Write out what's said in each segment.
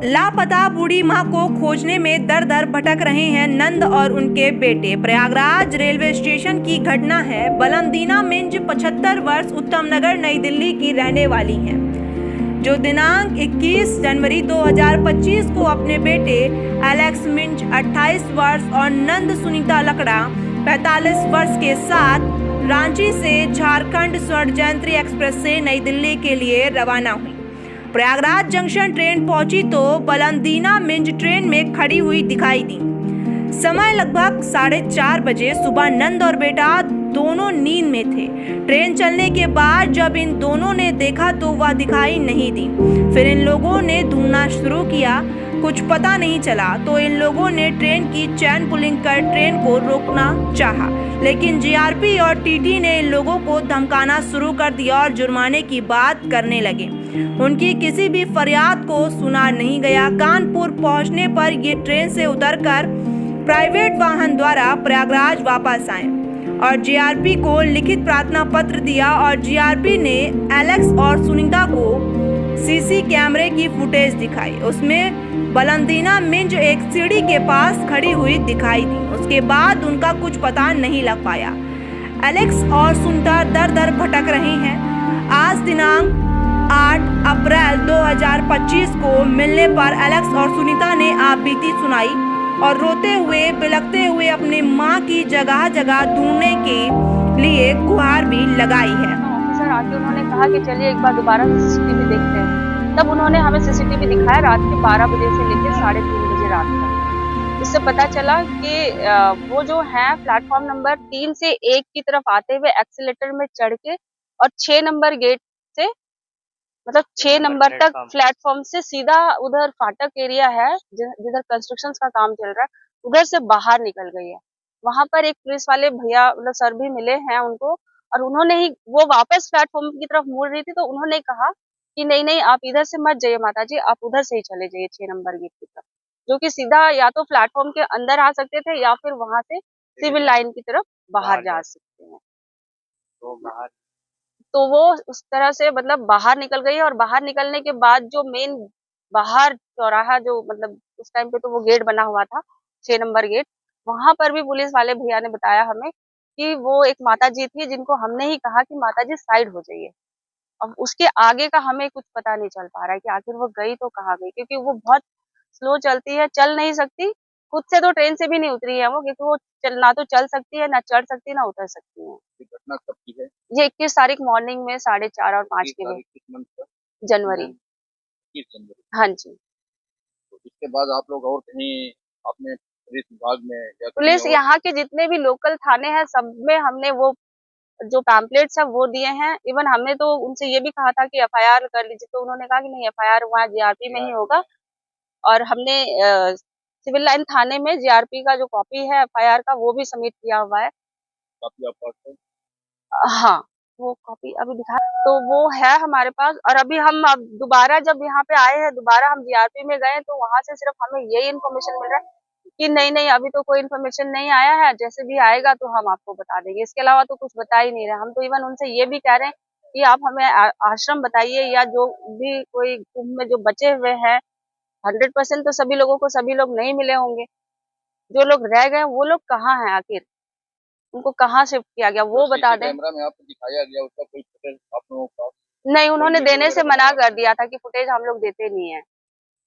लापता बूढ़ी मां को खोजने में दर दर भटक रहे हैं नंद और उनके बेटे। प्रयागराज रेलवे स्टेशन की घटना है। बलमदीना मिंज 75 वर्ष उत्तम नगर नई दिल्ली की रहने वाली हैं, जो दिनांक 21 जनवरी 2025 को अपने बेटे एलेक्स मिंज 28 वर्ष और नंद सुनीता लकड़ा 45 वर्ष के साथ रांची से झारखंड स्वर्ण जयंती एक्सप्रेस से नई दिल्ली के लिए रवाना हुई। प्रयागराज जंक्शन ट्रेन पहुंची तो बलमदीना मिंज ट्रेन में खड़ी हुई दिखाई दी। समय लगभग 4:30 बजे सुबह। नंद और बेटा दोनों नींद में थे। ट्रेन चलने के बाद जब इन दोनों ने देखा तो वह दिखाई नहीं दी। फिर इन लोगों ने ढूंढना शुरू किया, कुछ पता नहीं चला तो इन लोगों ने ट्रेन की चैन पुलिंग कर ट्रेन को रोकना चाहा, लेकिन जीआरपी और टीटी ने इन लोगों को धमकाना शुरू कर दिया और जुर्माने की बात करने लगे। उनकी किसी भी फरियाद को सुना नहीं गया। कानपुर पहुंचने पर ये ट्रेन से उतरकर प्राइवेट वाहन द्वारा प्रयागराज वापस आए और जीआरपी को लिखित प्रार्थना पत्र दिया और जीआरपी ने एलेक्स और सुनीता को सीसी कैमरे की फुटेज दिखाई। उसमें बलमदीना मिंज एक सीढ़ी के पास खड़ी हुई दिखाई दी। उसके बाद उनका कुछ पता नहीं लग पाया। एलेक्स और सुनीता दर दर भटक रहे हैं। आज दिनांक 8 अप्रैल 2025 को मिलने पर एलेक्स और सुनीता ने आप बीती सुनाई और रोते हुए बिलखते हुए अपनी मां की जगह जगह ढूंढने के लिए गुहार भी लगाई है। ऑफिसर आके उन्होंने कहा कि चलिए एक बार दोबारा सीसीटीवी देखते हैं। तब उन्होंने हमें सीसीटीवी दिखाया रात के 12 बजे से लेकर 3:30 बजे रात तक। इससे पता चला कि वो जो है प्लेटफॉर्म नंबर 3 से 1 की तरफ आते हुए एक्सीलेटर में चढ़ के और 6 नंबर गेट से मतलब 6 नंबर तक प्लेटफॉर्म से सीधा उधर फाटक एरिया है जिधर कंस्ट्रक्शन का काम चल रहा है, उधर से बाहर निकल गई है। वहां पर एक पुलिस वाले भैया मतलब सर भी मिले हैं उनको, और उन्होंने ही वो वापस प्लेटफॉर्म की तरफ मुड़ रही थी तो उन्होंने कहा कि नहीं नहीं आप इधर से मत जाइए माता जी, आप उधर से ही चले जाइए 6 नंबर गेट की तरफ, जो कि सीधा या तो प्लेटफॉर्म के अंदर आ सकते थे या फिर वहां से सिविल लाइन की तरफ बाहर जा सकते हैं। तो वो उस तरह से मतलब बाहर निकल गई और बाहर निकलने के बाद जो मेन बाहर चौराहा जो मतलब उस टाइम पे तो वो गेट बना हुआ था 6 नंबर गेट, वहां पर भी पुलिस वाले भैया ने बताया हमें कि वो एक माता जी थी जिनको हमने ही कहा कि माता जी साइड हो जाइए। अब उसके आगे का हमें कुछ पता नहीं चल पा रहा है कि आखिर वो गई तो कहाँ गई, क्योंकि वो बहुत स्लो चलती है, चल नहीं सकती खुद से, तो ट्रेन से भी नहीं उतरी है वो, क्योंकि वो ना तो चल सकती है, ना चढ़ सकती है, ना उतर सकती है। घटना कब की है? ये 21 तारीख मॉर्निंग में 4:30 और 5 के बजे जनवरी। 21 जनवरी। हाँ जी। तो इसके बाद आप लोग और कहीं अपने पुलिस विभाग में या पुलिस यहाँ के जितने भी लोकल थाने हैं सब में हमने वो जो पैम्पलेट्स है वो दिए हैं। इवन हमने तो उनसे ये भी कहा था कि एफआईआर कर लीजिए, तो उन्होंने कहा कि नहीं एफआईआर वहाँ जीआरपी में ही होगा, और हमने सिविल लाइन थाने में जीआरपी का जो कॉपी है एफआईआर का वो भी सबमिट किया हुआ है। कॉपी आप पास है? हाँ, वो कॉपी अभी दिखा तो वो है हमारे पास। और अभी हम अब दोबारा जब यहाँ पे आए हैं, दोबारा हम जीआरपी में गए तो वहां से सिर्फ हमें यही इन्फॉर्मेशन मिल रहा है कि नहीं नहीं अभी तो कोई इन्फॉर्मेशन नहीं आया है, जैसे भी आएगा तो हम आपको बता देंगे। इसके अलावा तो कुछ बता ही नहीं रहे। हम तो इवन उनसे ये भी कह रहे हैं कि आप हमें आश्रम बताइए, या जो भी कोई कुंभ में जो बचे हुए हैं 100% तो सभी लोगों को सभी लोग नहीं मिले होंगे, जो लोग रह गए वो लोग कहाँ हैं आखिर, उनको कहाँ शिफ्ट किया गया वो बता दें। कैमरा में आपको दिखाया गया उसका कोई फुटेज आप लोगों के पास? नहीं, उन्होंने देने से मना कर दिया था कि फुटेज हम लोग देते नहीं है।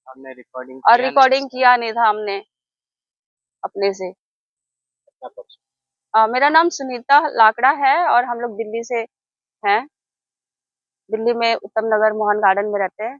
हमने रिकॉर्डिंग और रिकॉर्डिंग किया नहीं था हमने अपने से। मेरा नाम सुनीता लाकड़ा है और हम लोग दिल्ली से हैं। दिल्ली में उत्तम नगर मोहन गार्डन में रहते हैं।